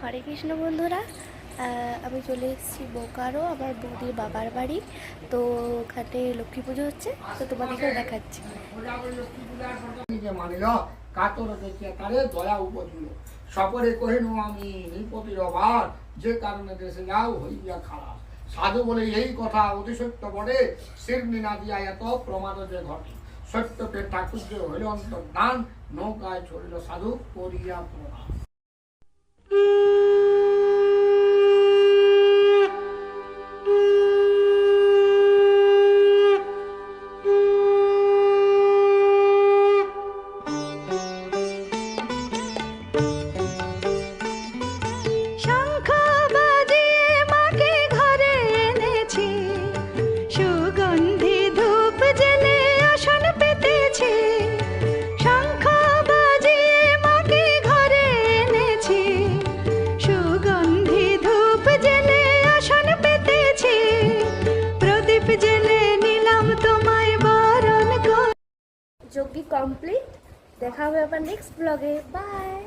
হরে কৃষ্ণ বন্ধুরা, আমি চলে এসেছি বোকারো আমার বৌদির বাবার বাড়ি। তো ওখানে লক্ষ্মী পুজো হচ্ছে, তো তোমাদেরকেও দেখাচ্ছি। সপরে কহিন আমি নিপতির অভার, যে কারণে দেশে যাও হইয়া খারাপ। সাধু বলে এই কথা অতি সত্য বটে, শিরনি না দিয়া এত প্রমাদ যে ঘটে। সত্যকে ঠাকুর হইল অন্তর্ধান, নৌকায় ছড়িল সাধু করিয়া প্রমাণ। যোগ্যি কমপ্লিট। দেখা হবে আবার নেক্সট ব্লগে। বাই।